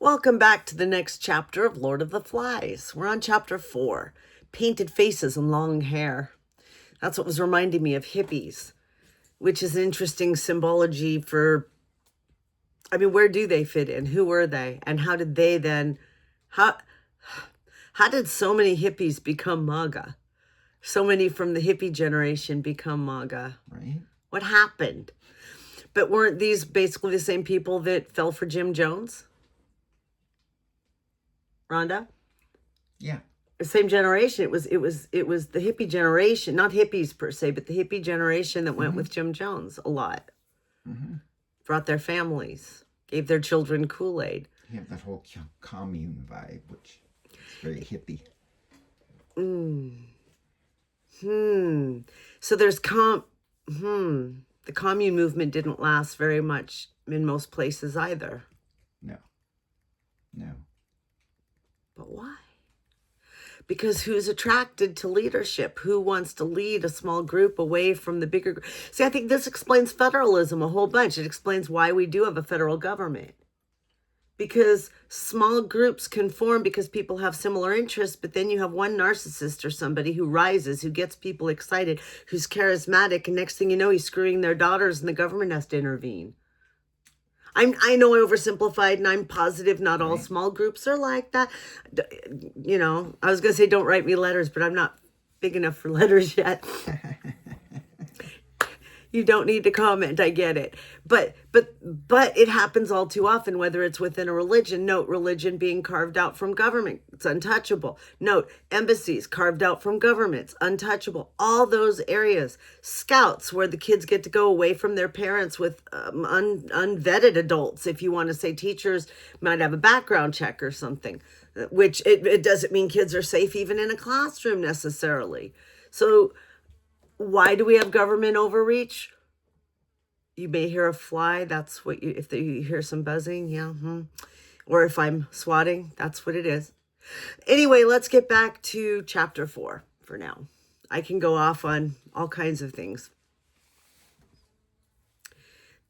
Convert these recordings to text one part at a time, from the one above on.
Welcome back to the next chapter of Lord of the Flies. We're on chapter 4, painted faces and long hair. That's what was reminding me of hippies, which is an interesting symbology for, where do they fit in? Who were they? And how did they then, how did so many hippies become MAGA? So many from the hippie generation become MAGA. Right. What happened? But weren't these basically the same people that fell for Jim Jones? Rhonda? Yeah. The same generation. It was the hippie generation, not hippies per se, but the hippie generation that went with Jim Jones a lot. Brought their families, gave their children Kool-Aid. You have that whole commune vibe, which is very hippie. So there's the commune movement didn't last very much in most places either. No. But why? Because who's attracted to leadership? Who wants to lead a small group away from the bigger group? See, I think this explains federalism a whole bunch. It explains why we do have a federal government. Because small groups can form because people have similar interests, but then you have one narcissist or somebody who rises, who gets people excited, who's charismatic, and next thing you know, he's screwing their daughters and the government has to intervene. I know I oversimplified, and I'm positive not all small groups are like that. You know, I was going to say don't write me letters, but I'm not big enough for letters yet. You don't need to comment. I get it. But it happens all too often, whether it's within a religion. Note, religion being carved out from government. It's untouchable. Note, embassies carved out from governments. Untouchable. All those areas. Scouts, where the kids get to go away from their parents with unvetted adults. If you want to say teachers might have a background check or something, which it doesn't mean kids are safe even in a classroom necessarily. So why do we have government overreach? You may hear a fly. That's what if you hear some buzzing. Yeah. Or if I'm swatting, that's what it is. Anyway, let's get back to chapter 4 for now. I can go off on all kinds of things.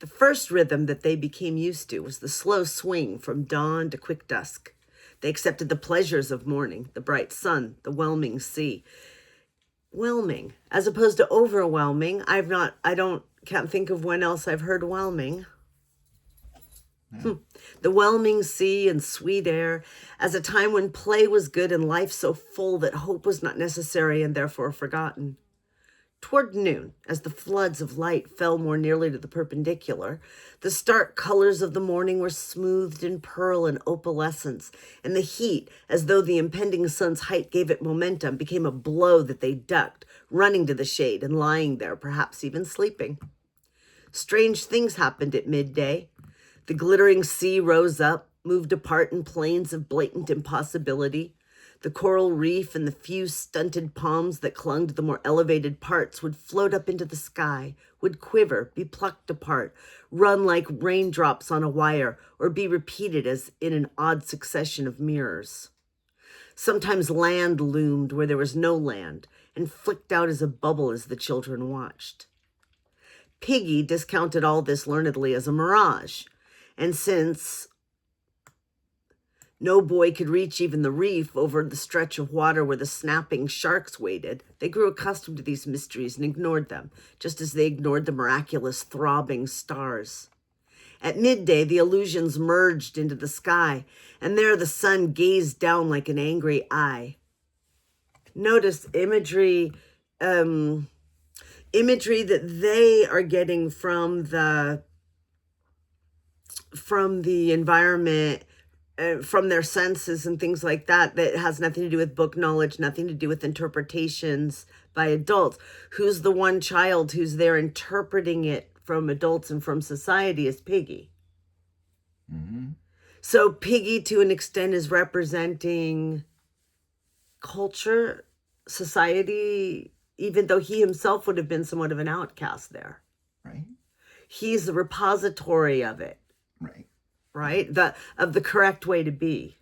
The first rhythm that they became used to was the slow swing from dawn to quick dusk. They accepted the pleasures of morning, the bright sun, the whelming sea. Whelming, as opposed to overwhelming. Can't think of when else I've heard whelming. The whelming sea and sweet air, as a time when play was good and life so full that hope was not necessary and therefore forgotten. Toward noon, as the floods of light fell more nearly to the perpendicular, the stark colors of the morning were smoothed in pearl and opalescence, and the heat, as though the impending sun's height gave it momentum, became a blow that they ducked, running to the shade and lying there, perhaps even sleeping. Strange things happened at midday. The glittering sea rose up, moved apart in plains of blatant impossibility. The coral reef and the few stunted palms that clung to the more elevated parts would float up into the sky, would quiver, be plucked apart, run like raindrops on a wire, or be repeated as in an odd succession of mirrors. Sometimes land loomed where there was no land, and flicked out as a bubble as the children watched. Piggy discounted all this learnedly as a mirage, and since no boy could reach even the reef over the stretch of water where the snapping sharks waited, they grew accustomed to these mysteries and ignored them, just as they ignored the miraculous throbbing stars. At midday, the illusions merged into the sky, and there the sun gazed down like an angry eye. Notice imagery that they are getting from the environment, from their senses and things like that has nothing to do with book knowledge, nothing to do with interpretations by adults. Who's the one child who's there interpreting it from adults and from society is Piggy. So Piggy, to an extent, is representing culture, society, even though he himself would have been somewhat of an outcast there. Right. He's the repository of it. Right? Of the correct way to be.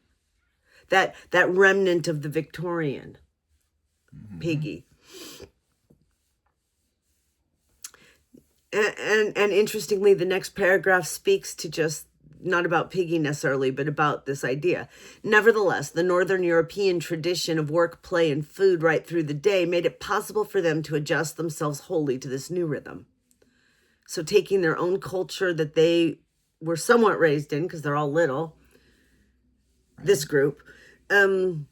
That remnant of the Victorian. Piggy. And interestingly, the next paragraph speaks to just not about piggy necessarily, but about this idea. Nevertheless, the Northern European tradition of work, play, and food right through the day made it possible for them to adjust themselves wholly to this new rhythm. So taking their own culture that they were somewhat raised in, because they're all little, this group, and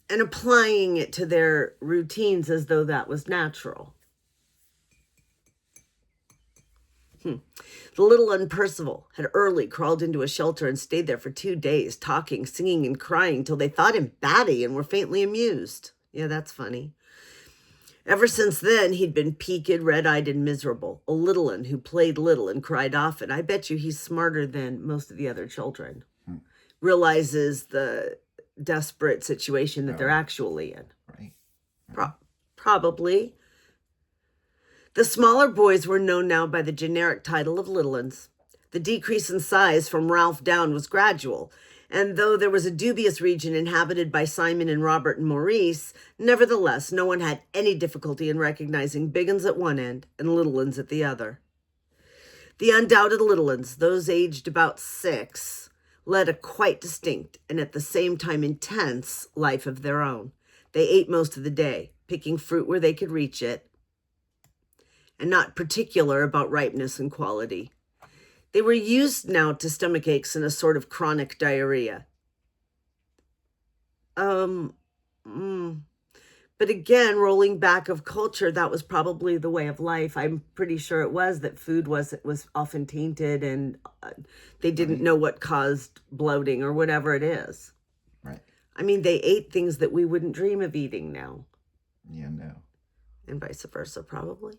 applying it to their routines as though that was natural. The little un Percival had early crawled into a shelter and stayed there for 2 days, talking, singing, and crying till they thought him batty and were faintly amused. Yeah, that's funny. Ever since then, he'd been peaked, red-eyed, and miserable, a little un who played little and cried often. I bet you he's smarter than most of the other children. Realizes the desperate situation that they're actually in. Right. Probably. The smaller boys were known now by the generic title of little uns. The decrease in size from Ralph down was gradual, and though there was a dubious region inhabited by Simon and Robert and Maurice, nevertheless, no one had any difficulty in recognizing big uns at one end and little uns at the other. The undoubted little uns, those aged about 6, led a quite distinct and at the same time intense life of their own. They ate most of the day, picking fruit where they could reach it, and not particular about ripeness and quality. They were used now to stomach aches and a sort of chronic diarrhea. But again, rolling back of culture, that was probably the way of life. I'm pretty sure it was that food was often tainted, and they didn't know what caused bloating or whatever it is. Right. I mean, they ate things that we wouldn't dream of eating now. Yeah, no. And vice versa, probably.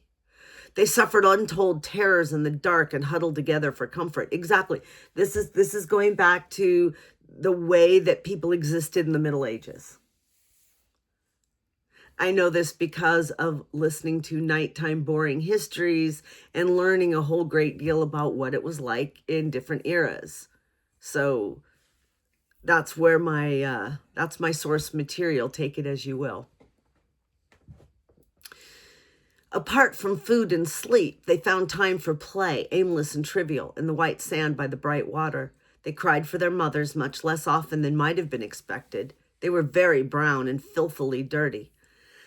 They suffered untold terrors in the dark and huddled together for comfort. Exactly. This is going back to the way that people existed in the Middle Ages. I know this because of listening to nighttime boring histories and learning a whole great deal about what it was like in different eras. So that's where that's my source material. Take it as you will. Apart from food and sleep, they found time for play, aimless and trivial, in the white sand by the bright water. They cried for their mothers much less often than might have been expected. They were very brown and filthily dirty.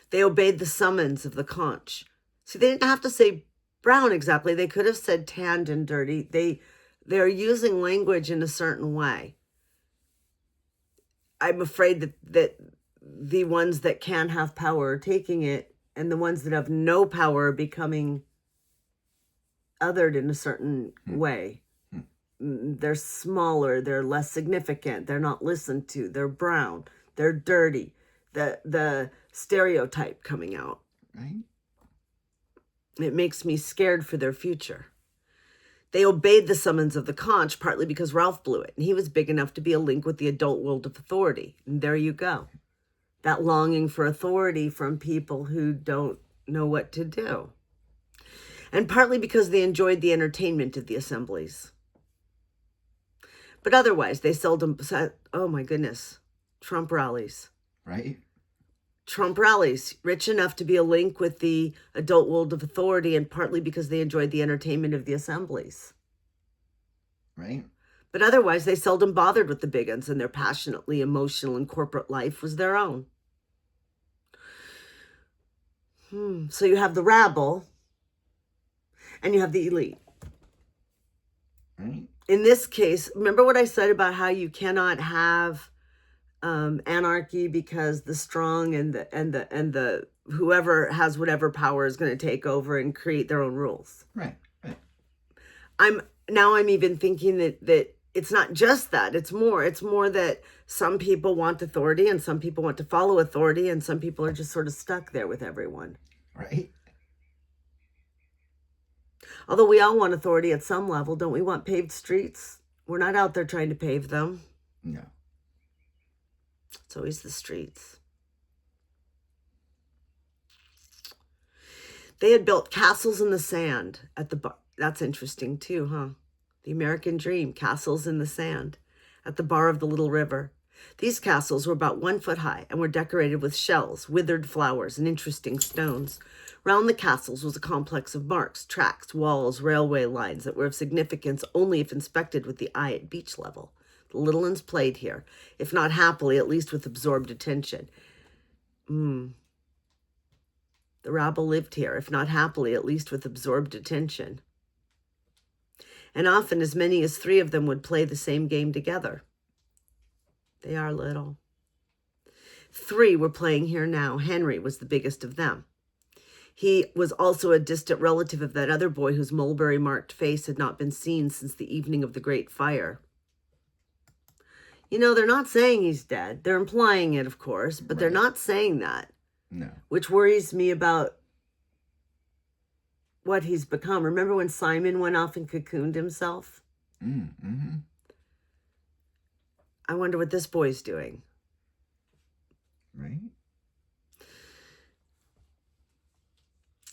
They obeyed the summons of the conch. See, they didn't have to say brown exactly. They could have said tanned and dirty. They're using language in a certain way. I'm afraid that the ones that can have power are taking it, and the ones that have no power are becoming othered in a certain way. They're smaller, they're less significant, they're not listened to, they're brown, they're dirty. The stereotype coming out. Right. It makes me scared for their future. They obeyed the summons of the conch, partly because Ralph blew it, and he was big enough to be a link with the adult world of authority. And there you go. That longing for authority from people who don't know what to do. And partly because they enjoyed the entertainment of the assemblies. But otherwise, they seldom said, oh my goodness, Trump rallies. Right. Trump rallies, rich enough to be a link with the adult world of authority, and partly because they enjoyed the entertainment of the assemblies. Right. But otherwise, they seldom bothered with the big uns, and their passionately emotional and corporate life was their own. So you have the rabble, and you have the elite. Right. In this case, remember what I said about how you cannot have anarchy because the strong and the whoever has whatever power is going to take over and create their own rules. Right. Right. I'm even thinking that it's not just that. It's more that some people want authority and some people want to follow authority, and some people are just sort of stuck there with everyone. Right. Although we all want authority at some level. Don't we want paved streets? We're not out there trying to pave them. No. It's always the streets. They had built castles in the sand at the bar. That's interesting too, huh? The American dream, castles in the sand at the bar of the little river. These castles were about 1 foot high and were decorated with shells, withered flowers, and interesting stones. Round the castles was a complex of marks, tracks, walls, railway lines that were of significance only if inspected with the eye at beach level. The little ones played here, if not happily, at least with absorbed attention. The rabble lived here, if not happily, at least with absorbed attention. And often as many as 3 of them would play the same game together. They are little. 3 were playing here now. Henry was the biggest of them. He was also a distant relative of that other boy whose mulberry-marked face had not been seen since the evening of the Great Fire. You know, they're not saying he's dead. They're implying it, of course, but they're not saying that. No. Which worries me about what he's become. Remember when Simon went off and cocooned himself? Mm-hmm. I wonder what this boy's doing. Right.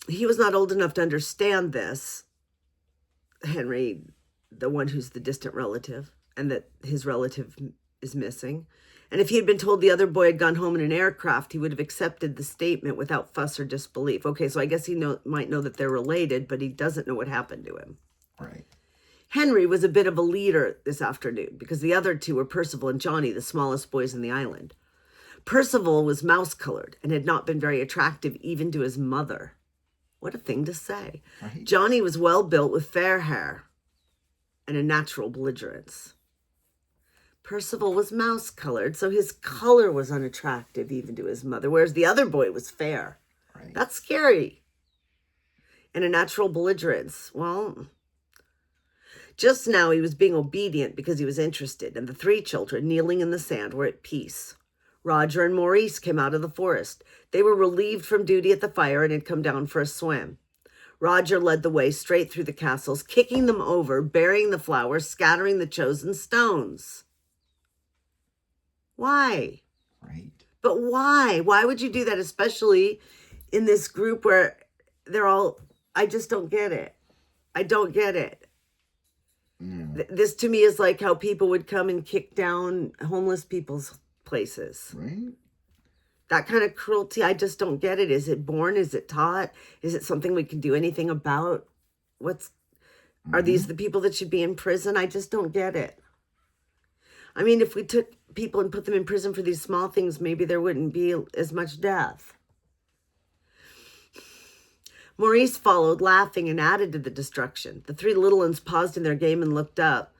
He was not old enough to understand this, Henry, the one who's the distant relative, and that his relative is missing. And if he had been told the other boy had gone home in an aircraft, he would have accepted the statement without fuss or disbelief. Okay, so I guess he might know that they're related, but he doesn't know what happened to him. Right. Henry was a bit of a leader this afternoon because the other 2 were Percival and Johnny, the smallest boys in the island. Percival was mouse-colored and had not been very attractive even to his mother. What a thing to say. Right. Johnny was well-built with fair hair and a natural belligerence. Percival was mouse-colored, so his color was unattractive even to his mother, whereas the other boy was fair. Right. That's scary. And a natural belligerence. Well, just now he was being obedient because he was interested, and the 3 children, kneeling in the sand, were at peace. Roger and Maurice came out of the forest. They were relieved from duty at the fire and had come down for a swim. Roger led the way straight through the castles, kicking them over, burying the flowers, scattering the chosen stones. Why? Right. But why? Why would you do that, especially in this group where they're all, I just don't get it. I don't get it. No. This to me is like how people would come and kick down homeless people's places. Right. That kind of cruelty, I just don't get it. Is it born? Is it taught? Is it something we can do anything about? Are these the people that should be in prison? I just don't get it. I mean, if we took people and put them in prison for these small things, maybe there wouldn't be as much death. Maurice followed, laughing, and added to the destruction. The 3 little ones paused in their game and looked up.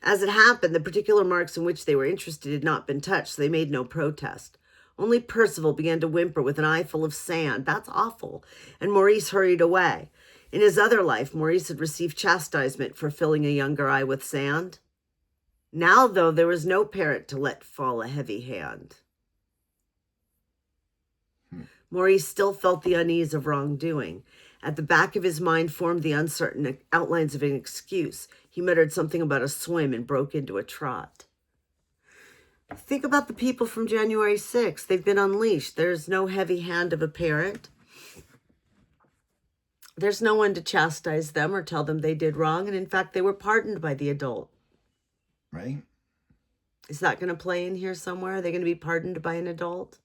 As it happened, the particular marks in which they were interested had not been touched, so they made no protest. Only Percival began to whimper with an eye full of sand. That's awful. And Maurice hurried away. In his other life, Maurice had received chastisement for filling a younger eye with sand. Now, though, there was no parent to let fall a heavy hand. Maurice still felt the unease of wrongdoing. At the back of his mind formed the uncertain outlines of an excuse. He muttered something about a swim and broke into a trot. Think about the people from January 6th. They've been unleashed. There's no heavy hand of a parent. There's no one to chastise them or tell them they did wrong. And in fact, they were pardoned by the adult. Right. Is that going to play in here somewhere? Are they going to be pardoned by an adult?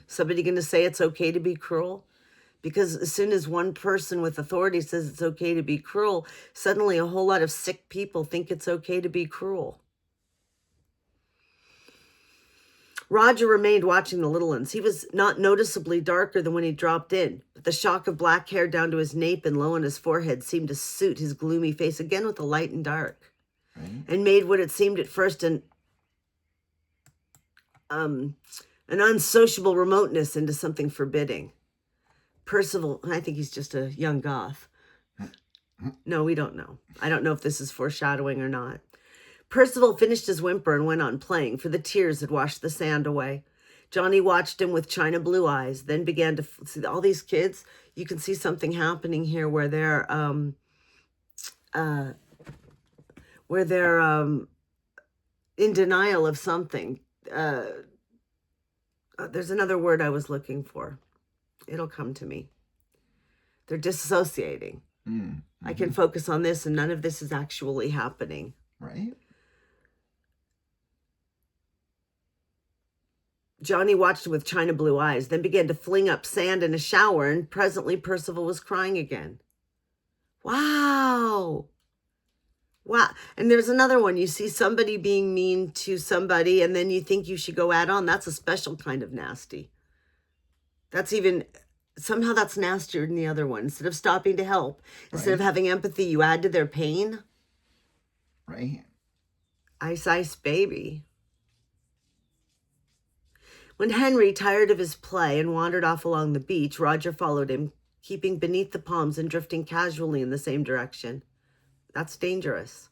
Somebody going to say it's okay to be cruel? Because as soon as one person with authority says it's okay to be cruel, suddenly a whole lot of sick people think it's okay to be cruel. Roger remained watching the little ones. He was not noticeably darker than when he dropped in, but the shock of black hair down to his nape and low on his forehead seemed to suit his gloomy face again with the light and dark, and made what it seemed at first an unsociable remoteness into something forbidding. Percival, I think he's just a young goth. No, we don't know. I don't know if this is foreshadowing or not. Percival finished his whimper and went on playing, for the tears had washed the sand away. Johnny watched him with china blue eyes, then began to see all these kids. You can see something happening here where they're in denial of something. There's another word I was looking for. It'll come to me. They're disassociating. I can focus on this and none of this is actually happening. Right. Johnny watched him with china blue eyes, then began to fling up sand in a shower, and presently Percival was crying again. Wow. Wow. And there's another one. You see somebody being mean to somebody, and then you think you should go add on. That's a special kind of nasty. Somehow that's nastier than the other one. Instead of stopping to help, instead of having empathy, you add to their pain. Right. Ice, ice, baby. When Henry, tired of his play and wandered off along the beach, Roger followed him, keeping beneath the palms and drifting casually in the same direction. That's dangerous.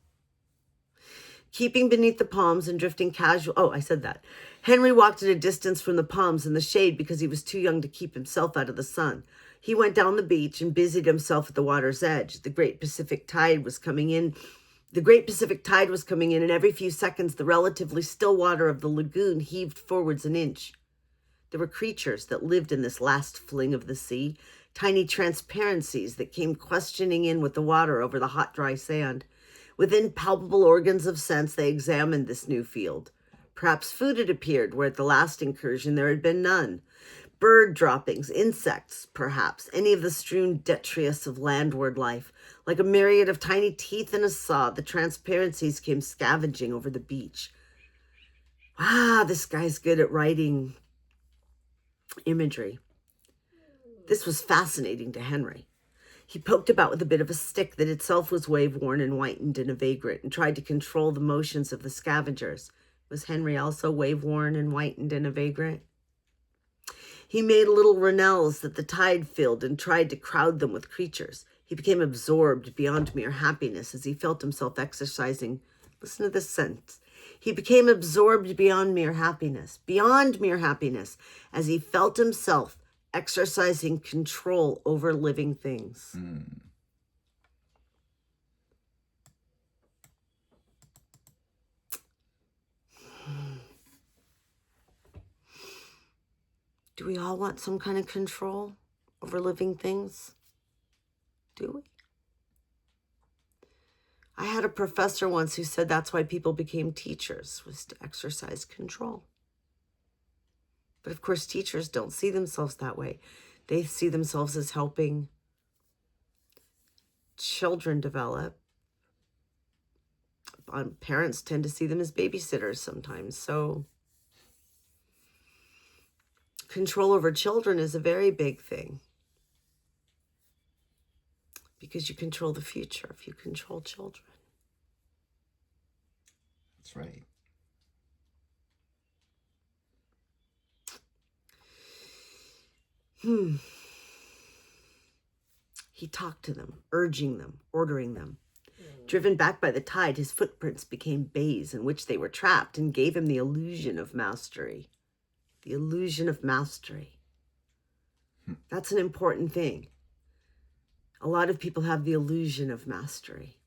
Keeping beneath the palms and drifting I said that. Henry walked at a distance from the palms in the shade because he was too young to keep himself out of the sun. He went down the beach and busied himself at the water's edge. The great Pacific tide was coming in, and every few seconds the relatively still water of the lagoon heaved forwards an inch. There were creatures that lived in this last fling of the sea, tiny transparencies that came questioning in with the water over the hot, dry sand. With impalpable organs of sense, they examined this new field. Perhaps food had appeared where at the last incursion there had been none. Bird droppings, insects, perhaps, any of the strewn detritus of landward life. Like a myriad of tiny teeth in a saw, the transparencies came scavenging over the beach. Wow, this guy's good at writing imagery. This was fascinating to Henry. He poked about with a bit of a stick that itself was wave-worn and whitened and a vagrant, and tried to control the motions of the scavengers. Was Henry also wave-worn and whitened and a vagrant? He made little Ronels that the tide filled and tried to crowd them with creatures. He became absorbed beyond mere happiness as he felt himself exercising. Listen to this sentence. He became absorbed beyond mere happiness, as he felt himself exercising control over living things. Do we all want some kind of control over living things? Do we? I had a professor once who said that's why people became teachers, was to exercise control. But of course, teachers don't see themselves that way. They see themselves as helping children develop. Parents tend to see them as babysitters sometimes. So control over children is a very big thing. Because you control the future if you control children. That's right. He talked to them, urging them, ordering them. Driven back by the tide, his footprints became bays in which they were trapped and gave him the illusion of mastery. The illusion of mastery. That's an important thing. A lot of people have the illusion of mastery.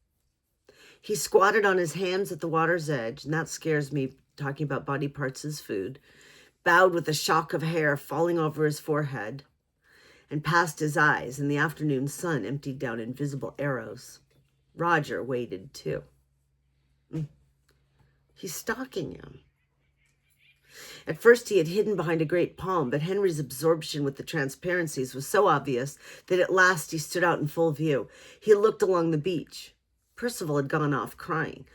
He squatted on his hams at the water's edge, and that scares me, talking about body parts as food, bowed with a shock of hair falling over his forehead and past his eyes, and the afternoon sun emptied down invisible arrows. Roger waited too. He's stalking him. At first he had hidden behind a great palm, but Henry's absorption with the transparencies was so obvious that at last he stood out in full view. He looked along the beach. Percival had gone off crying,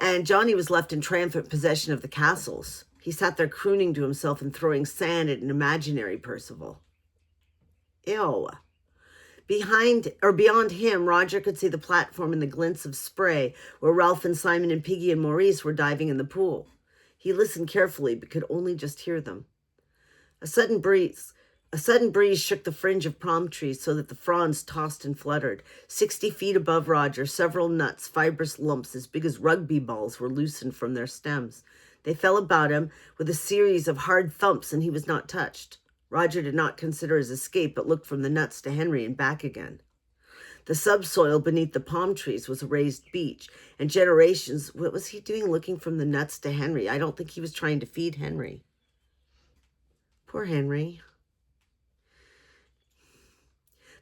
and Johnny was left in triumphant possession of the castles. He sat there crooning to himself and throwing sand at an imaginary Percival. Ew. Beyond him, Roger could see the platform and the glints of spray where Ralph and Simon and Piggy and Maurice were diving in the pool. He listened carefully, but could only just hear them. A sudden breeze shook the fringe of palm trees so that the fronds tossed and fluttered. 60 feet above Roger, several nuts, fibrous lumps as big as rugby balls, were loosened from their stems. They fell about him with a series of hard thumps, and he was not touched. Roger did not consider his escape, but looked from the nuts to Henry and back again. The subsoil beneath the palm trees was a raised beach, and generations... What was he doing looking from the nuts to Henry? I don't think he was trying to feed Henry. Poor Henry.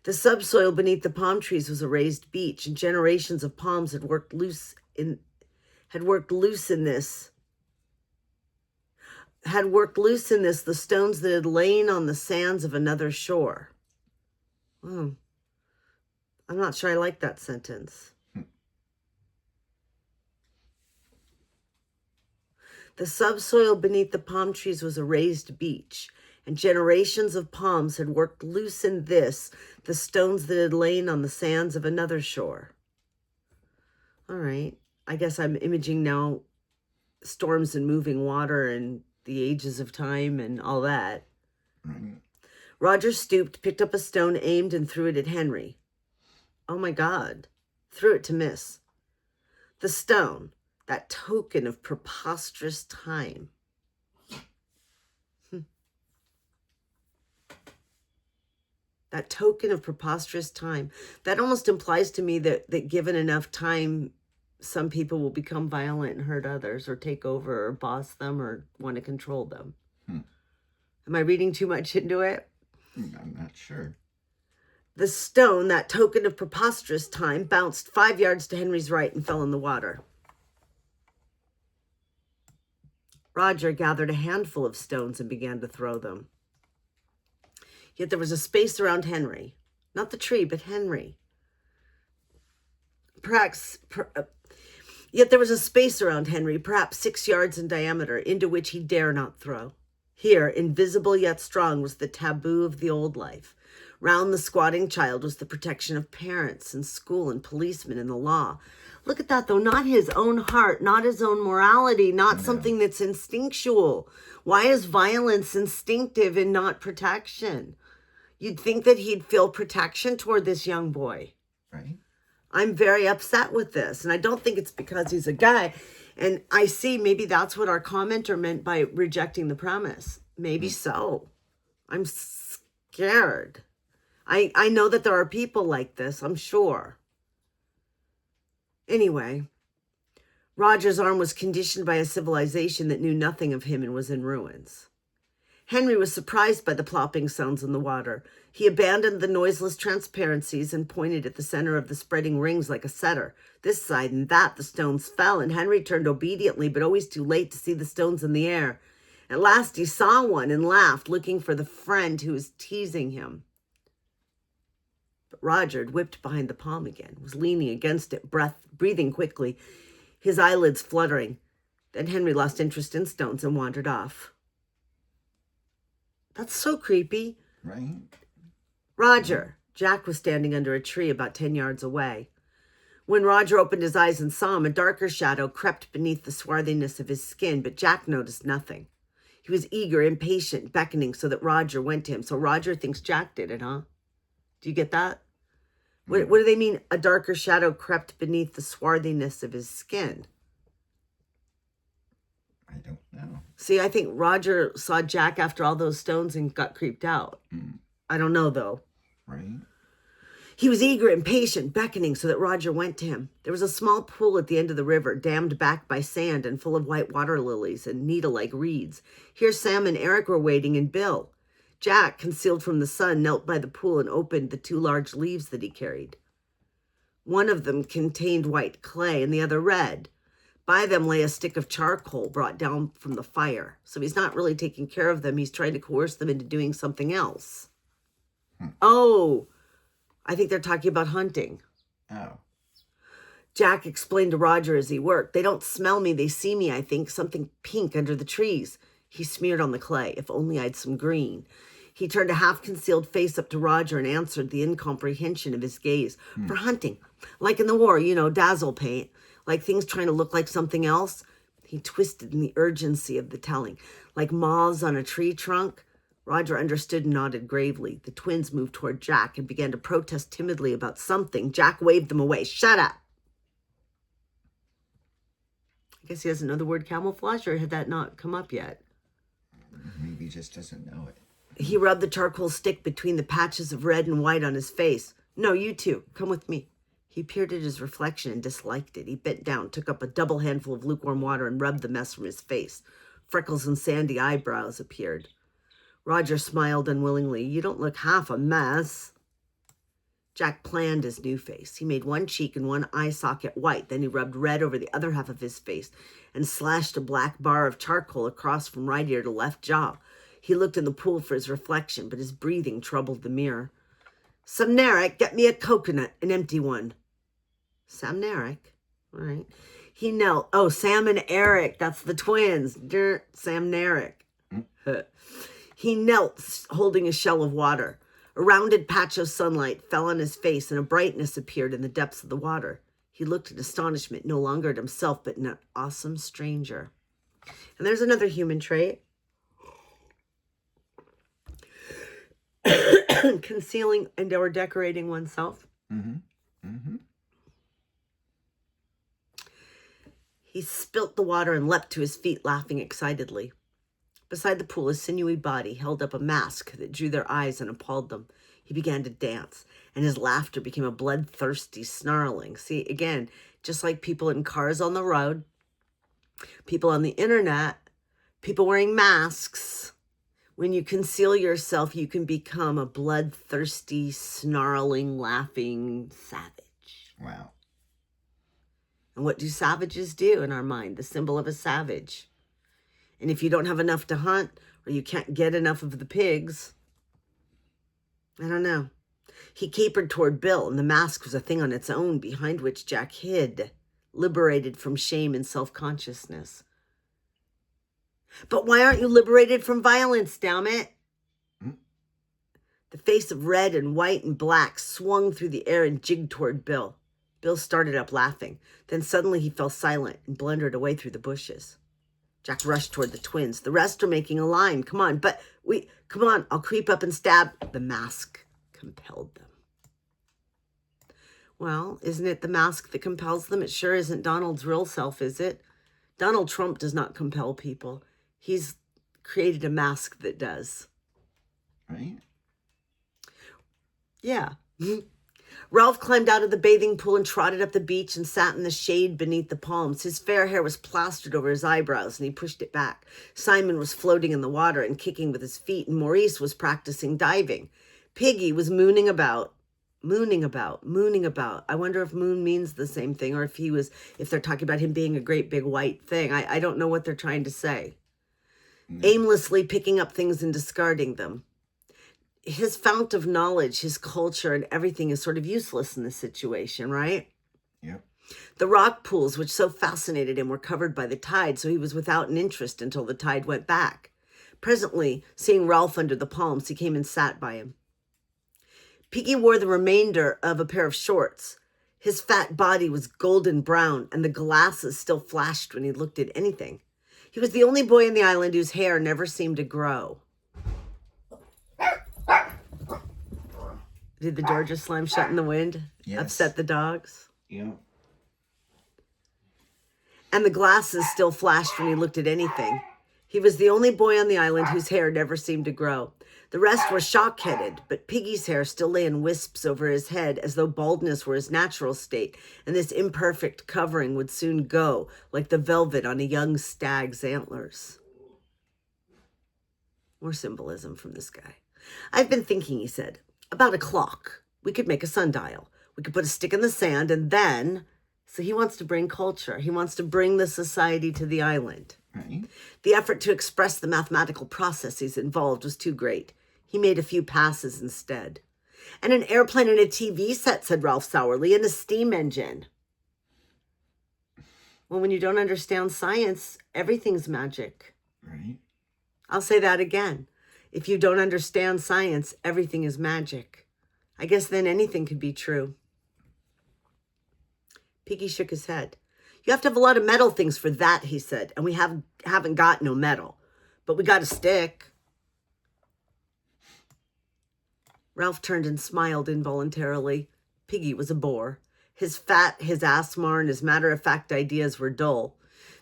The subsoil beneath the palm trees was a raised beach, and generations of palms had worked loose in this. had worked loose in this the stones that had lain on the sands of another shore. I'm not sure I like that sentence. The subsoil beneath the palm trees was a raised beach, and generations of palms had worked loose in this, the stones that had lain on the sands of another shore. All right. I guess I'm imaging now storms and moving water and the ages of time and all that. Right. Roger stooped, picked up a stone, aimed, and threw it at Henry. Oh my God. Threw it to miss. The stone, that token of preposterous time. That token of preposterous time. That almost implies to me that given enough time, some people will become violent and hurt others or take over or boss them or want to control them. Am I reading too much into it? I'm not sure. The stone, that token of preposterous time, bounced 5 yards to Henry's right and fell in the water. Roger gathered a handful of stones and began to throw them. Yet there was a space around Henry. Not the tree, but Henry. Yet there was a space around Henry, perhaps 6 yards in diameter, into which he dare not throw. Here, invisible yet strong, was the taboo of the old life. Round the squatting child was the protection of parents and school and policemen and the law. Look at that, though. Not his own heart, not his own morality, not something that's instinctual. Why is violence instinctive and not protection? You'd think that he'd feel protection toward this young boy. Right. I'm very upset with this, and I don't think it's because he's a guy. And I see maybe that's what our commenter meant by rejecting the premise. Maybe so. I'm scared. I know that there are people like this, I'm sure. Anyway, Roger's arm was conditioned by a civilization that knew nothing of him and was in ruins. Henry was surprised by the plopping sounds in the water. He abandoned the noiseless transparencies and pointed at the center of the spreading rings like a setter. This side and that, the stones fell, and Henry turned obediently, but always too late to see the stones in the air. At last he saw one and laughed, looking for the friend who was teasing him. But Roger had whipped behind the palm again, was leaning against it, breathing quickly, his eyelids fluttering. Then Henry lost interest in stones and wandered off. That's so creepy. Right. Roger. Jack was standing under a tree about 10 yards away. When Roger opened his eyes and saw him, a darker shadow crept beneath the swarthiness of his skin, but Jack noticed nothing. He was eager, impatient, beckoning so that Roger went to him. So Roger thinks Jack did it, huh? Do you get that? What do they mean, a darker shadow crept beneath the swarthiness of his skin? I don't know. See, I think Roger saw Jack after all those stones and got creeped out. I don't know, though. Right. He was eager, impatient, beckoning so that Roger went to him. There was a small pool at the end of the river, dammed back by sand and full of white water lilies and needle-like reeds. Here Sam and Eric were waiting, and Bill. Jack, concealed from the sun, knelt by the pool and opened the 2 large leaves that he carried. One of them contained white clay and the other red. By them lay a stick of charcoal brought down from the fire. So he's not really taking care of them. He's trying to coerce them into doing something else. Oh, I think they're talking about hunting. Oh. Jack explained to Roger as he worked. They don't smell me. They see me, I think. Something pink under the trees. He smeared on the clay. If only I'd some green. He turned a half-concealed face up to Roger and answered the incomprehension of his gaze. For hunting. Like in the war, dazzle paint. Like things trying to look like something else. He twisted in the urgency of the telling. Like moths on a tree trunk. Roger understood and nodded gravely. The twins moved toward Jack and began to protest timidly about something. Jack waved them away. Shut up! I guess he doesn't know the word camouflage, or had that not come up yet? Maybe he just doesn't know it. He rubbed the charcoal stick between the patches of red and white on his face. No, you two. Come with me. He peered at his reflection and disliked it. He bent down, took up a double handful of lukewarm water, and rubbed the mess from his face. Freckles and sandy eyebrows appeared. Roger smiled unwillingly. You don't look half a mess. Jack planned his new face. He made one cheek and one eye socket white. Then he rubbed red over the other half of his face and slashed a black bar of charcoal across from right ear to left jaw. He looked in the pool for his reflection, but his breathing troubled the mirror. Samneric, get me a coconut, an empty one. Samneric, all right. He knelt. Oh, Sam and Eric, that's the twins. Samneric. He knelt, holding a shell of water. A rounded patch of sunlight fell on his face, and a brightness appeared in the depths of the water. He looked in astonishment, no longer at himself, but an awesome stranger. And there's another human trait. Concealing and or decorating oneself. He spilt the water and leapt to his feet, laughing excitedly. Beside the pool, a sinewy body held up a mask that drew their eyes and appalled them. He began to dance, and his laughter became a bloodthirsty snarling. See, again, just like people in cars on the road, people on the internet, people wearing masks. When you conceal yourself, you can become a bloodthirsty, snarling, laughing savage. Wow. And what do savages do in our mind? The symbol of a savage. And if you don't have enough to hunt, or you can't get enough of the pigs, I don't know. He capered toward Bill, and the mask was a thing on its own, behind which Jack hid, liberated from shame and self-consciousness. But why aren't you liberated from violence, damn it? The face of red and white and black swung through the air and jigged toward Bill. Bill started up laughing. Then suddenly he fell silent and blundered away through the bushes. Jack rushed toward the twins. The rest are making a line. Come on, I'll creep up and stab. The mask compelled them. Well, isn't it the mask that compels them? It sure isn't Donald's real self, is it? Donald Trump does not compel people. He's created a mask that does. Right? Yeah. Ralph climbed out of the bathing pool and trotted up the beach and sat in the shade beneath the palms. His fair hair was plastered over his eyebrows, and he pushed it back. Simon was floating in the water and kicking with his feet, and Maurice was practicing diving. Piggy was mooning about. I wonder if moon means the same thing, or if they're talking about him being a great big white thing. I don't know what they're trying to say. No. Aimlessly picking up things and discarding them. His fount of knowledge, his culture, and everything is sort of useless in this situation, right? Yep. The rock pools, which so fascinated him, were covered by the tide, so he was without an interest until the tide went back. Presently, seeing Ralph under the palms, he came and sat by him. Piggy wore the remainder of a pair of shorts. His fat body was golden brown, and the glasses still flashed when he looked at anything. He was the only boy on the island whose hair never seemed to grow. Did the door just slam shut in the wind? Yes. Upset the dogs? Yeah. And the glasses still flashed when he looked at anything. He was the only boy on the island whose hair never seemed to grow. The rest were shock-headed, but Piggy's hair still lay in wisps over his head as though baldness were his natural state, and this imperfect covering would soon go, like the velvet on a young stag's antlers. More symbolism from this guy. I've been thinking, he said, about a clock. We could make a sundial. We could put a stick in the sand and then... So he wants to bring culture. He wants to bring the society to the island. Right. The effort to express the mathematical processes involved was too great. He made a few passes instead. And an airplane and a TV set, said Ralph sourly, and a steam engine. Well, when you don't understand science, everything's magic. Right. I'll say that again. If you don't understand science, everything is magic. I guess then anything could be true. Piggy shook his head. You have to have a lot of metal things for that, he said, and we haven't got no metal. But we got a stick. Ralph turned and smiled involuntarily. Piggy was a bore. His fat, his asthma, and his matter-of-fact ideas were dull.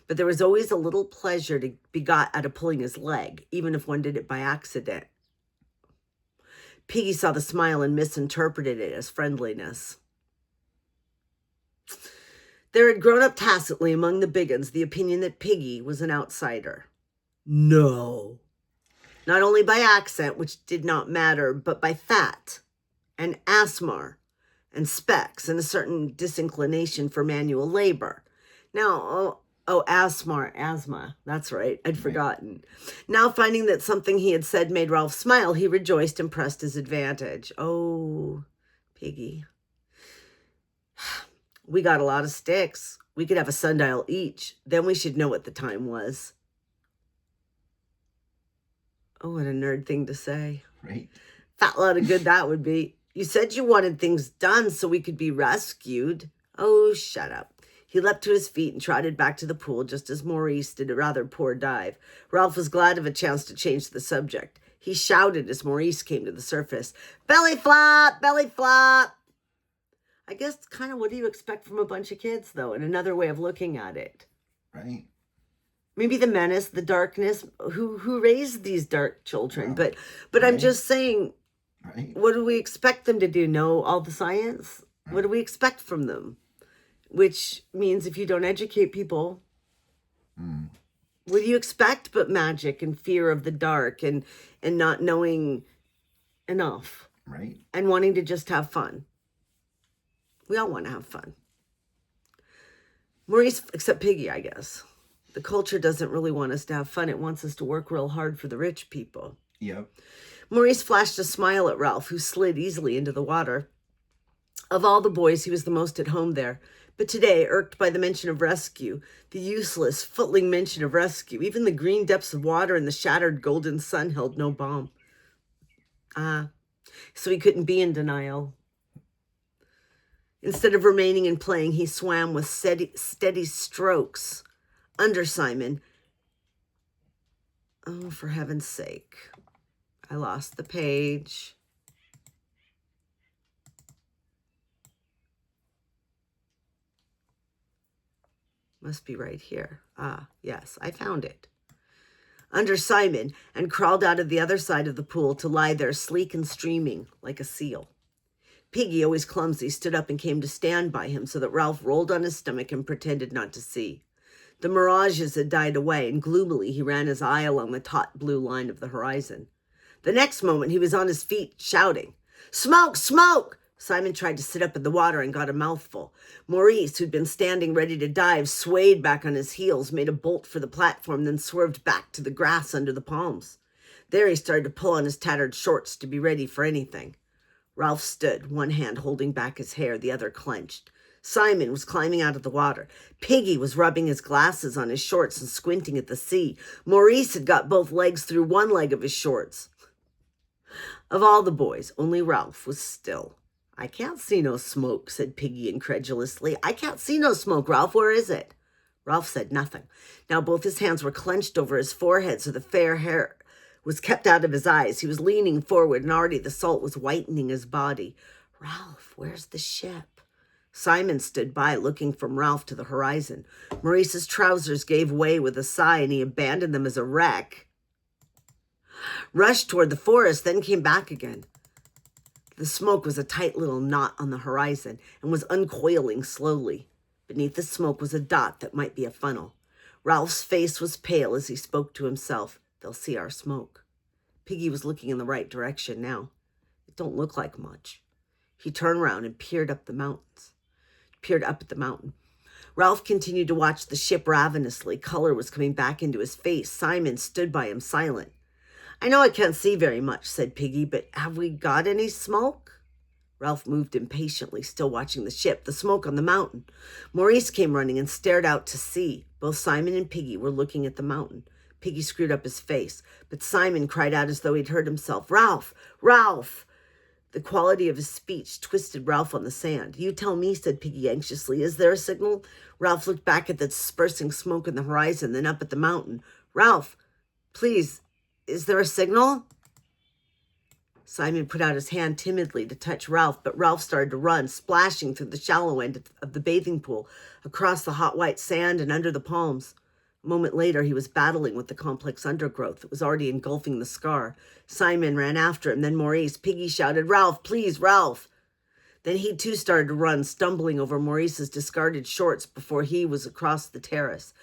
But there was always a little pleasure to be got out of pulling his leg, even if one did it by accident. Piggy saw the smile and misinterpreted it as friendliness. There had grown up tacitly among the big uns the opinion that Piggy was an outsider. No. Not only by accent, which did not matter, but by fat and asthma and specs and a certain disinclination for manual labor. Now, asthma. That's right. I'd forgotten. Now, finding that something he had said made Ralph smile, he rejoiced and pressed his advantage. Oh, Piggy. We got a lot of sticks. We could have a sundial each. Then we should know what the time was. Oh, what a nerd thing to say. Right. Fat lot of good that would be. You said you wanted things done so we could be rescued. Oh, shut up. He leapt to his feet and trotted back to the pool just as Maurice did a rather poor dive. Ralph was glad of a chance to change the subject. He shouted as Maurice came to the surface. Belly flop! Belly flop! I guess kind of what do you expect from a bunch of kids, though, in another way of looking at it. Right. Maybe the menace, the darkness, who raised these dark children. Yeah. But Right. I'm just saying, Right. what do we expect them to do? Know all the science? What do we expect from them? Which means if you don't educate people, what do you expect but magic and fear of the dark and not knowing enough Right. and wanting to just have fun? We all want to have fun. Maurice, except Piggy, I guess. The culture doesn't really want us to have fun. It wants us to work real hard for the rich people. Yep. Maurice flashed a smile at Ralph, who slid easily into the water. Of all the boys, he was the most at home there. But today, irked by the mention of rescue, the useless, footling mention of rescue, even the green depths of water and the shattered golden sun held no balm. So he couldn't be in denial. Instead of remaining and playing, he swam with steady strokes under Simon. Oh, for heaven's sake. I lost the page. Must be right here. Yes, I found it. Under Simon, and crawled out of the other side of the pool to lie there sleek and streaming like a seal. Piggy, always clumsy, stood up and came to stand by him so that Ralph rolled on his stomach and pretended not to see. The mirages had died away, and gloomily he ran his eye along the taut blue line of the horizon. The next moment he was on his feet, shouting, "Smoke! Smoke!" Simon tried to sit up in the water and got a mouthful. Maurice, who'd been standing ready to dive, swayed back on his heels, made a bolt for the platform, then swerved back to the grass under the palms. There he started to pull on his tattered shorts to be ready for anything. Ralph stood, one hand holding back his hair, the other clenched. Simon was climbing out of the water. Piggy was rubbing his glasses on his shorts and squinting at the sea. Maurice had got both legs through one leg of his shorts. Of all the boys, only Ralph was still. "I can't see no smoke," said Piggy incredulously. "I can't see no smoke, Ralph. Where is it?" Ralph said nothing. Now both his hands were clenched over his forehead so the fair hair was kept out of his eyes. He was leaning forward and already the salt was whitening his body. "Ralph, where's the ship?" Simon stood by, looking from Ralph to the horizon. Maurice's trousers gave way with a sigh and he abandoned them as a wreck. Rushed toward the forest, then came back again. The smoke was a tight little knot on the horizon and was uncoiling slowly. Beneath the smoke was a dot that might be a funnel. Ralph's face was pale as he spoke to himself. "They'll see our smoke." Piggy was looking in the right direction now. "It don't look like much." He turned round and peered up at the mountain. Ralph continued to watch the ship ravenously. Color was coming back into his face. Simon stood by him silent. "I know I can't see very much," said Piggy, "but have we got any smoke?" Ralph moved impatiently, still watching the ship, the smoke on the mountain. Maurice came running and stared out to sea. Both Simon and Piggy were looking at the mountain. Piggy screwed up his face, but Simon cried out as though he'd heard himself, "Ralph! Ralph!" The quality of his speech twisted Ralph on the sand. "You tell me," said Piggy anxiously. "Is there a signal?" Ralph looked back at the dispersing smoke on the horizon, then up at the mountain. "Ralph, please, is there a signal?" Simon put out his hand timidly to touch Ralph, but Ralph started to run, splashing through the shallow end of the bathing pool, across the hot white sand and under the palms. A moment later, he was battling with the complex undergrowth that was already engulfing the scar. Simon ran after him, then Maurice. Piggy shouted, "Ralph, please, Ralph!" Then he too started to run, stumbling over Maurice's discarded shorts before he was across the terrace.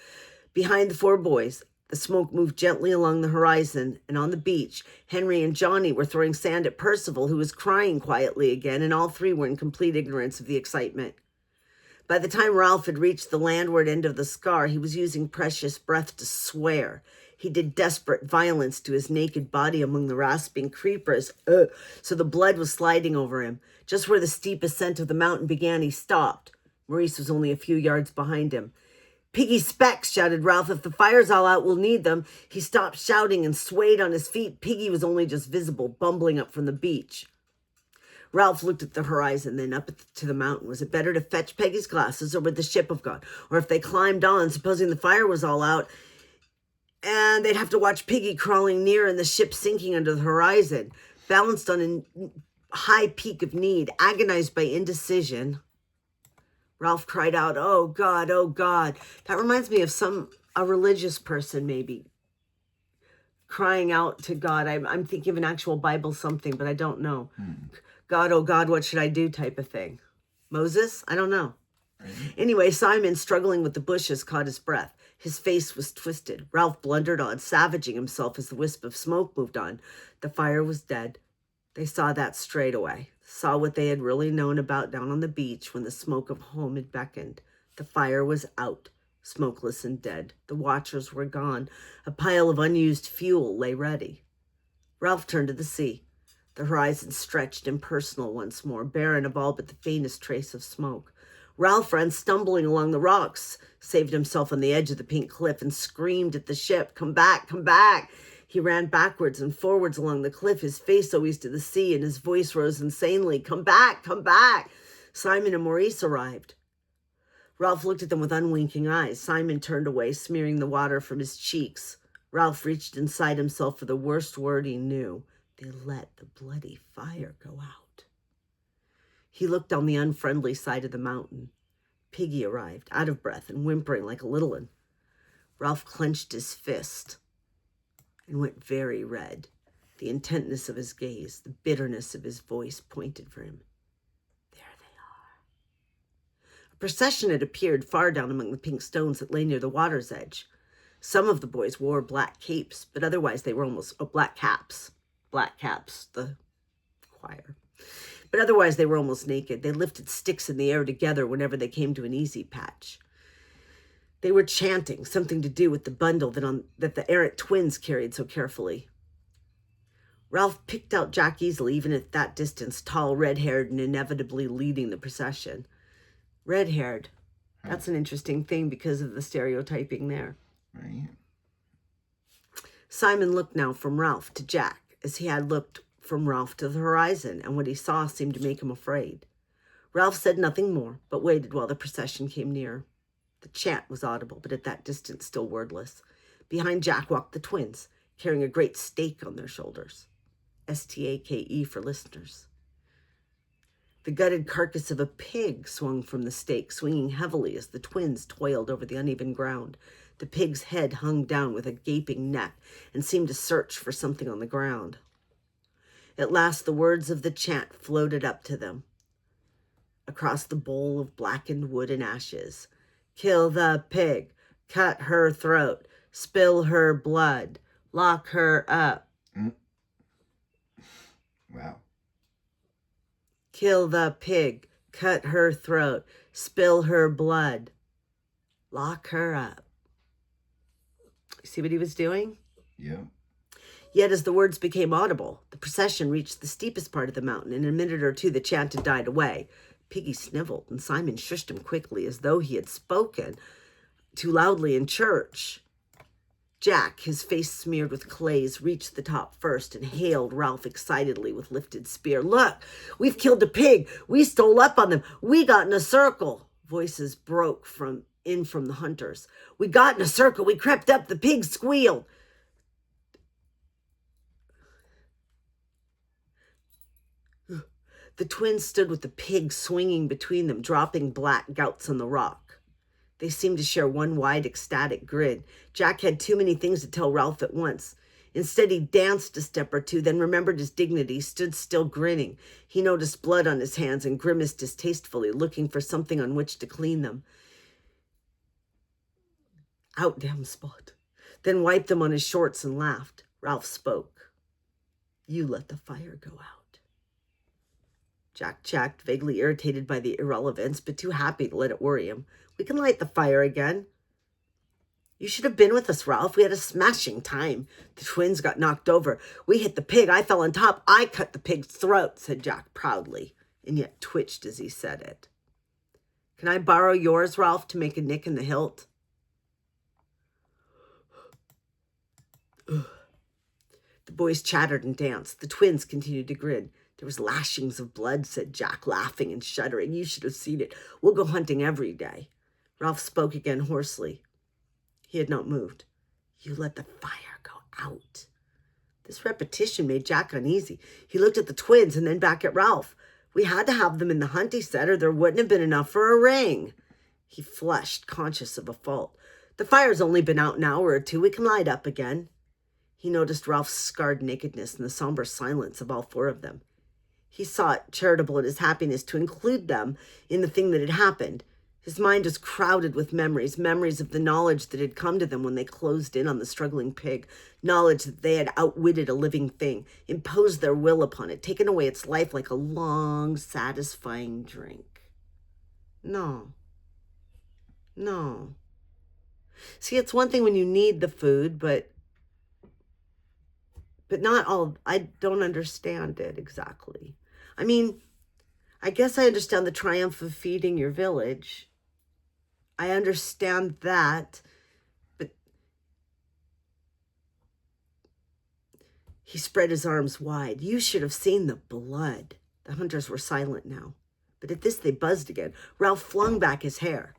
Behind the four boys, The smoke moved gently along the horizon, and on the beach, Henry and Johnny were throwing sand at Percival, who was crying quietly again, and all three were in complete ignorance of the excitement. By the time Ralph had reached the landward end of the scar, he was using precious breath to swear. He did desperate violence to his naked body among the rasping creepers, so the blood was sliding over him. Just where the steep ascent of the mountain began, he stopped. Maurice was only a few yards behind him. "Piggy Specs," shouted Ralph. "If the fire's all out, we'll need them." He stopped shouting and swayed on his feet. Piggy was only just visible, bumbling up from the beach. Ralph looked at the horizon, then up to the mountain. Was it better to fetch Peggy's glasses, or would the ship have gone? Or if they climbed on, supposing the fire was all out, and they'd have to watch Piggy crawling near and the ship sinking under the horizon. Balanced on a high peak of need, agonized by indecision, Ralph cried out, "Oh, God, oh, God." That reminds me of a religious person, maybe, crying out to God. I'm thinking of an actual Bible something, but I don't know. "God, oh, God, what should I do?" type of thing. Moses? I don't know. Anyway, Simon, struggling with the bushes, caught his breath. His face was twisted. Ralph blundered on, savaging himself as the wisp of smoke moved on. The fire was dead. They saw that straight away. Saw what they had really known about down on the beach when the smoke of home had beckoned. The fire was out, smokeless and dead. The watchers were gone. A pile of unused fuel lay ready. Ralph turned to the sea. The horizon stretched impersonal once more, barren of all but the faintest trace of smoke. Ralph ran stumbling along the rocks, saved himself on the edge of the pink cliff, and screamed at the ship, "Come back, come back." He ran backwards and forwards along the cliff, his face always to the sea, and his voice rose insanely, "Come back, come back." Simon and Maurice arrived. Ralph looked at them with unwinking eyes. Simon turned away, smearing the water from his cheeks. Ralph reached inside himself for the worst word he knew. They let the bloody fire go out. He looked on the unfriendly side of the mountain. Piggy arrived, out of breath and whimpering like a little one. Ralph clenched his fist and went very red. The intentness of his gaze, the bitterness of his voice pointed for him. There they are. A procession had appeared far down among the pink stones that lay near the water's edge. Some of the boys wore black capes, but otherwise they were almost black caps. Black caps, the choir. But otherwise they were almost naked. They lifted sticks in the air together whenever they came to an easy patch. They were chanting, something to do with the bundle that the errant twins carried so carefully. Ralph picked out Jack easily, even at that distance, tall, red-haired, and inevitably leading the procession. Red-haired. That's an interesting thing because of the stereotyping there. Right. Simon looked now from Ralph to Jack, as he had looked from Ralph to the horizon, and what he saw seemed to make him afraid. Ralph said nothing more, but waited while the procession came nearer. The chant was audible, but at that distance still wordless. Behind Jack walked the twins, carrying a great stake on their shoulders. S-T-A-K-E for listeners. The gutted carcass of a pig swung from the stake, swinging heavily as the twins toiled over the uneven ground. The pig's head hung down with a gaping neck and seemed to search for something on the ground. At last the words of the chant floated up to them, across the bowl of blackened wood and ashes. "Kill the pig, cut her throat, spill her blood, lock her up." Wow. "Kill the pig, cut her throat, spill her blood, lock her up." You see what he was doing? Yeah. Yet as the words became audible, the procession reached the steepest part of the mountain. In a minute or two, the chant had died away. Piggy sniveled, and Simon shushed him quickly, as though he had spoken too loudly in church. Jack, his face smeared with clays, reached the top first and hailed Ralph excitedly with lifted spear. "Look, we've killed a pig. We stole up on them. We got in a circle." Voices broke from the hunters. "We got in a circle. We crept up. The pig squealed." The twins stood with the pig swinging between them, dropping black gouts on the rock. They seemed to share one wide, ecstatic grin. Jack had too many things to tell Ralph at once. Instead, he danced a step or two, then remembered his dignity, stood still grinning. He noticed blood on his hands and grimaced distastefully, looking for something on which to clean them. "Out, damn spot. then wiped them on his shorts and laughed. Ralph spoke. You let the fire go out. Jack checked, vaguely irritated by the irrelevance, but too happy to let it worry him. We can light the fire again. You should have been with us, Ralph. We had a smashing time. The twins got knocked over. We hit the pig. I fell on top. I cut the pig's throat, said Jack proudly, and yet twitched as he said it. Can I borrow yours, Ralph, to make a nick in the hilt? The boys chattered and danced. The twins continued to grin. There was lashings of blood, said Jack, laughing and shuddering. You should have seen it. We'll go hunting every day. Ralph spoke again hoarsely. He had not moved. You let the fire go out. This repetition made Jack uneasy. He looked at the twins and then back at Ralph. We had to have them in the hunt, he said, or there wouldn't have been enough for a ring. He flushed, conscious of a fault. The fire's only been out an hour or two. We can light up again. He noticed Ralph's scarred nakedness and the somber silence of all four of them. He saw it charitable in his happiness to include them in the thing that had happened. His mind was crowded with memories of the knowledge that had come to them when they closed in on the struggling pig, knowledge that they had outwitted a living thing, imposed their will upon it, taken away its life like a long, satisfying drink. No. See, it's one thing when you need the food, but not all. I don't understand it exactly. I mean, I guess I understand the triumph of feeding your village. I understand that, but he spread his arms wide. You should have seen the blood. The hunters were silent now, but at this they buzzed again. Ralph flung back his hair.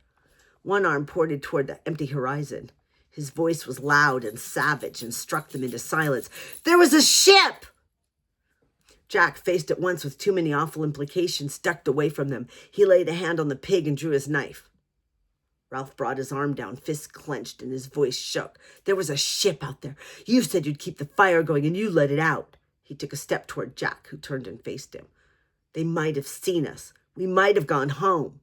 One arm pointed toward the empty horizon. His voice was loud and savage and struck them into silence. There was a ship! Jack, faced at once with too many awful implications, ducked away from them. He laid a hand on the pig and drew his knife. Ralph brought his arm down, fists clenched, and his voice shook. There was a ship out there. You said you'd keep the fire going, and you let it out. He took a step toward Jack, who turned and faced him. They might have seen us. We might have gone home.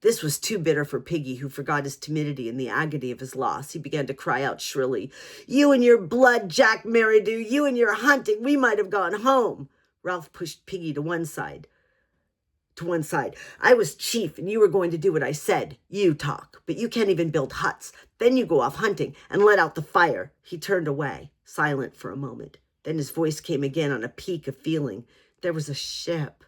This was too bitter for Piggy, who forgot his timidity in the agony of his loss. He began to cry out shrilly, You and your blood, Jack Merridew, you and your hunting, we might have gone home. Ralph pushed Piggy to one side. I was chief, and you were going to do what I said. You talk, but you can't even build huts. Then you go off hunting and let out the fire. He turned away, silent for a moment. Then his voice came again on a peak of feeling. There was a ship.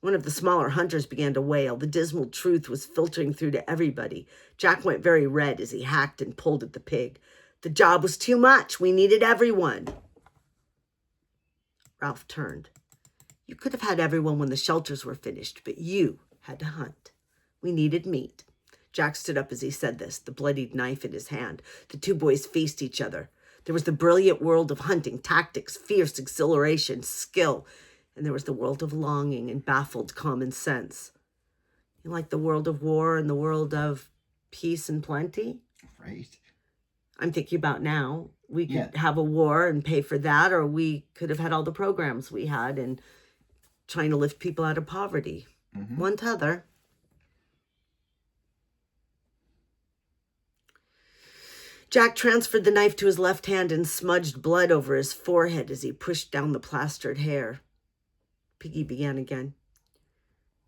One of the smaller hunters began to wail. The dismal truth was filtering through to everybody. Jack went very red as he hacked and pulled at the pig. The job was too much. We needed everyone. Ralph turned. You could have had everyone when the shelters were finished, but you had to hunt. We needed meat. Jack stood up as he said this, the bloodied knife in his hand. The two boys faced each other. There was the brilliant world of hunting, tactics, fierce exhilaration, skill, and there was the world of longing and baffled common sense. You like the world of war and the world of peace and plenty? Right. I'm thinking about now. We could have a war and pay for that, or we could have had all the programs we had and trying to lift people out of poverty. Mm-hmm. One t'other. Jack transferred the knife to his left hand and smudged blood over his forehead as he pushed down the plastered hair. Piggy began again.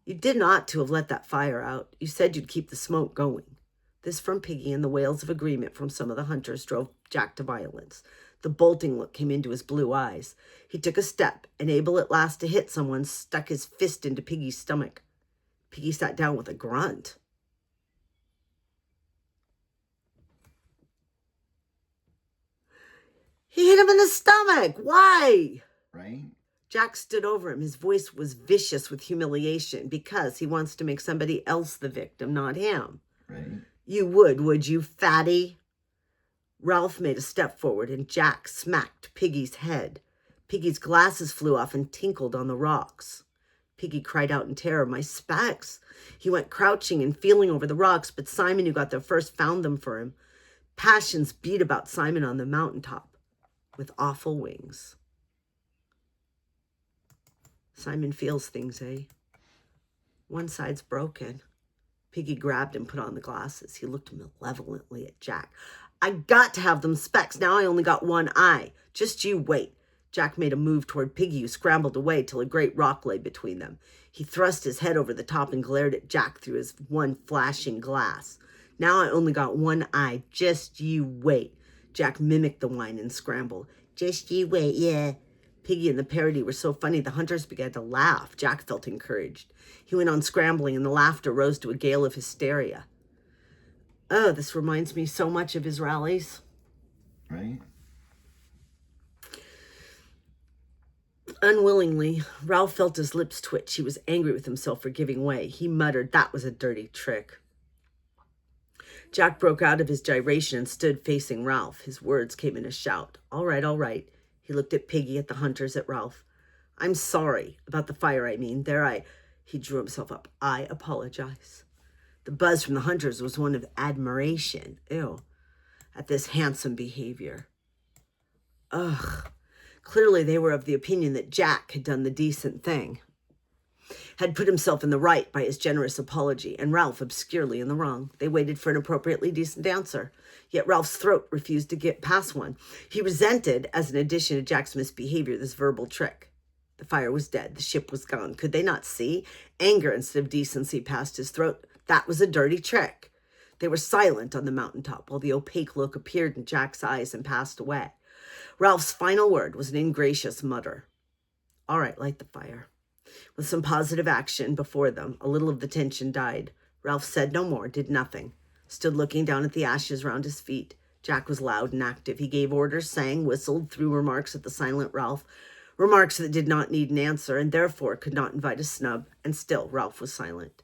You did ought to have let that fire out. You said you'd keep the smoke going. This from Piggy, and the wails of agreement from some of the hunters drove Jack to violence. The bolting look came into his blue eyes. He took a step, and able at last to hit someone, stuck his fist into Piggy's stomach. Piggy sat down with a grunt. He hit him in the stomach. Why? Right. Jack stood over him. His voice was vicious with humiliation because he wants to make somebody else the victim, not him. Right. You would you, fatty? Ralph made a step forward, and Jack smacked Piggy's head. Piggy's glasses flew off and tinkled on the rocks. Piggy cried out in terror, My specs! He went crouching and feeling over the rocks, but Simon, who got there first, found them for him. Passions beat about Simon on the mountaintop with awful wings. Simon feels things, eh? One side's broken. Piggy grabbed and put on the glasses. He looked malevolently at Jack. I got to have them specs. Now I only got one eye. Just you wait. Jack made a move toward Piggy, who scrambled away till a great rock lay between them. He thrust his head over the top and glared at Jack through his one flashing glass. Now I only got one eye. Just you wait. Jack mimicked the whine and scrambled. Just you wait, yeah. Piggy and the parody were so funny the hunters began to laugh. Jack felt encouraged. He went on scrambling, and the laughter rose to a gale of hysteria. Oh, this reminds me so much of his rallies. Right? Unwillingly, Ralph felt his lips twitch. He was angry with himself for giving way. He muttered, that was a dirty trick. Jack broke out of his gyration and stood facing Ralph. His words came in a shout. All right, all right. He looked at Piggy, at the hunters, at Ralph. I'm sorry about the fire, I mean. He drew himself up. I apologize. The buzz from the hunters was one of admiration. Ew. At this handsome behavior. Ugh. Clearly they were of the opinion that Jack had done the decent thing, had put himself in the right by his generous apology, and Ralph obscurely in the wrong. They waited for an appropriately decent answer, yet Ralph's throat refused to get past one. He resented, as an addition to Jack's misbehavior, this verbal trick. The fire was dead. The ship was gone. Could they not see? Anger instead of decency passed his throat. That was a dirty trick. They were silent on the mountaintop while the opaque look appeared in Jack's eyes and passed away. Ralph's final word was an ingracious mutter. All right, light the fire. With some positive action before them, a little of the tension died. Ralph said no more, did nothing, stood looking down at the ashes round his feet. Jack was loud and active. He gave orders, sang, whistled, threw remarks at the silent Ralph, remarks that did not need an answer and therefore could not invite a snub, and still Ralph was silent.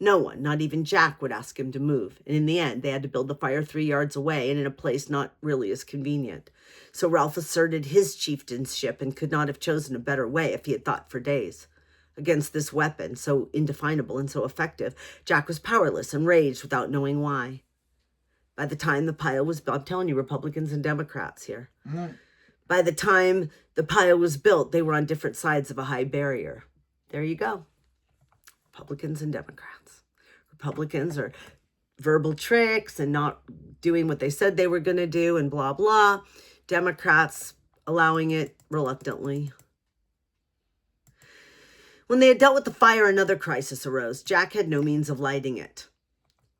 No one, not even Jack, would ask him to move, and in the end they had to build the fire 3 yards away and in a place not really as convenient. So Ralph asserted his chieftainship and could not have chosen a better way if he had thought for days. Against this weapon, so indefinable and so effective, Jack was powerless and raged without knowing why. By the time the pile was built, I'm telling you, Republicans and Democrats here. Mm. By the time the pile was built, they were on different sides of a high barrier. There you go. Republicans and Democrats. Republicans are verbal tricks and not doing what they said they were going to do and blah, blah. Democrats allowing it reluctantly. When they had dealt with the fire, another crisis arose. Jack had no means of lighting it.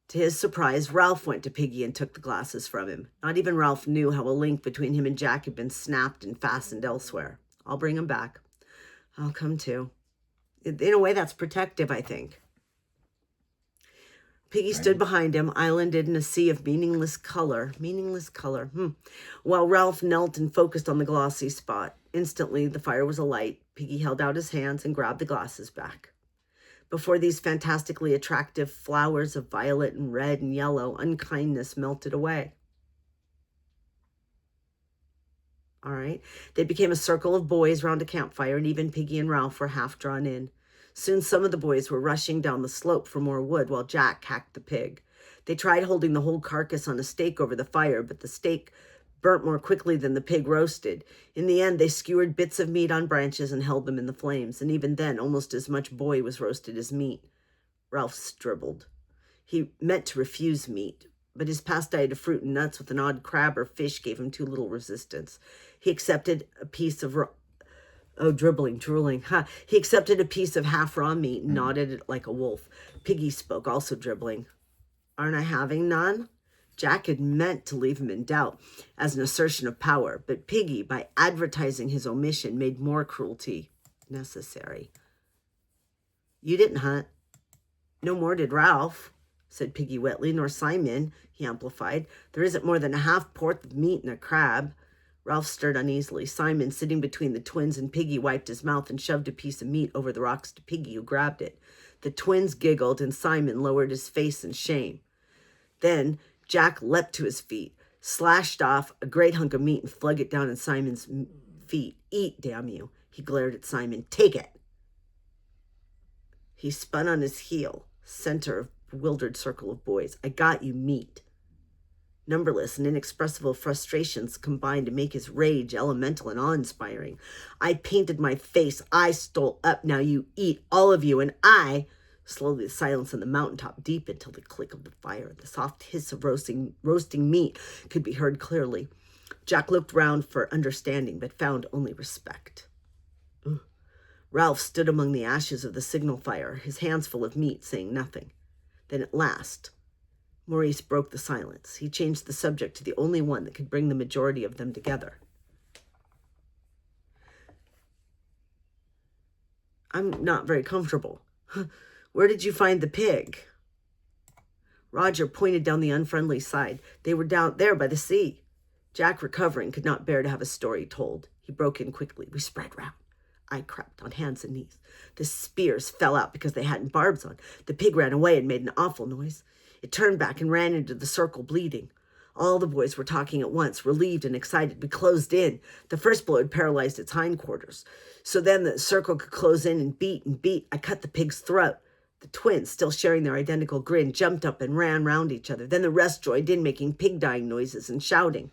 To his surprise, Ralph went to Piggy and took the glasses from him. Not even Ralph knew how a link between him and Jack had been snapped and fastened elsewhere. I'll bring him back. I'll come too. In a way, that's protective, I think. Piggy stood behind him, islanded in a sea of meaningless color. While Ralph knelt and focused on the glossy spot. Instantly, the fire was alight. Piggy held out his hands and grabbed the glasses back. Before these fantastically attractive flowers of violet and red and yellow, unkindness melted away. All right. They became a circle of boys round a campfire, and even Piggy and Ralph were half drawn in. Soon some of the boys were rushing down the slope for more wood while Jack hacked the pig. They tried holding the whole carcass on a stake over the fire, but the stake burnt more quickly than the pig roasted. In the end, they skewered bits of meat on branches and held them in the flames, and even then, almost as much boy was roasted as meat. Ralph stribbled. He meant to refuse meat, but his past diet of fruit and nuts with an odd crab or fish gave him too little resistance. He accepted a piece of drooling. He accepted a piece of half-raw meat and gnawed it like a wolf. Piggy spoke, also dribbling. Aren't I having none? Jack had meant to leave him in doubt as an assertion of power, but Piggy, by advertising his omission, made more cruelty necessary. You didn't hunt. No more did Ralph, said Piggy wetly, nor Simon, he amplified. There isn't more than a half-port of meat in a crab. Ralph stirred uneasily. Simon, sitting between the twins and Piggy, wiped his mouth and shoved a piece of meat over the rocks to Piggy, who grabbed it. The twins giggled, and Simon lowered his face in shame. Then Jack leapt to his feet, slashed off a great hunk of meat, and flung it down at Simon's feet. Eat, damn you. He glared at Simon. Take it. He spun on his heel, center of bewildered circle of boys. I got you meat. Numberless and inexpressible frustrations combined to make his rage elemental and awe-inspiring. I painted my face. I stole up. Now you eat, all of you. And I Slowly, the silence on the mountaintop deepened till the click of the fire, the soft hiss of roasting meat could be heard clearly. Jack looked round for understanding, but found only respect. Ugh. Ralph stood among the ashes of the signal fire, his hands full of meat, saying nothing. Then at last, Maurice broke the silence. He changed the subject to the only one that could bring the majority of them together. I'm not very comfortable. Where did you find the pig? Roger pointed down the unfriendly side. They were down there by the sea. Jack, recovering, could not bear to have a story told. He broke in quickly. We spread round. I crept on hands and knees. The spears fell out because they hadn't barbs on. The pig ran away and made an awful noise. It turned back and ran into the circle, bleeding. All the boys were talking at once, relieved and excited. We closed in. The first blow had paralyzed its hindquarters. So then the circle could close in and beat and beat. I cut the pig's throat. The twins, still sharing their identical grin, jumped up and ran round each other. Then the rest joined in, making pig-dying noises and shouting.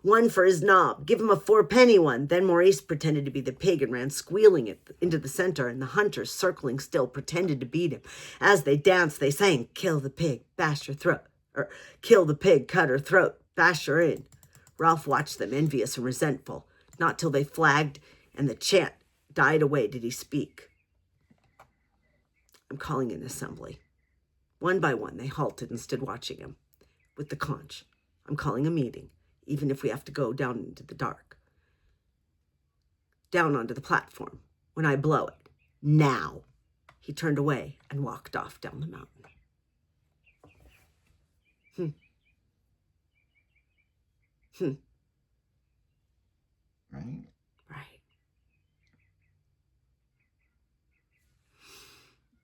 One for his knob. Give him a 4-penny one. Then Maurice pretended to be the pig and ran squealing it into the center, and the hunters, circling still, pretended to beat him. As they danced, they sang, kill the pig, bash her throat. Or, kill the pig, cut her throat, bash her in. Ralph watched them, envious and resentful. Not till they flagged and the chant died away did he speak. I'm calling an assembly. One by one, they halted and stood watching him. With the conch, I'm calling a meeting, even if we have to go down into the dark. Down onto the platform, when I blow it. Now. He turned away and walked off down the mountain.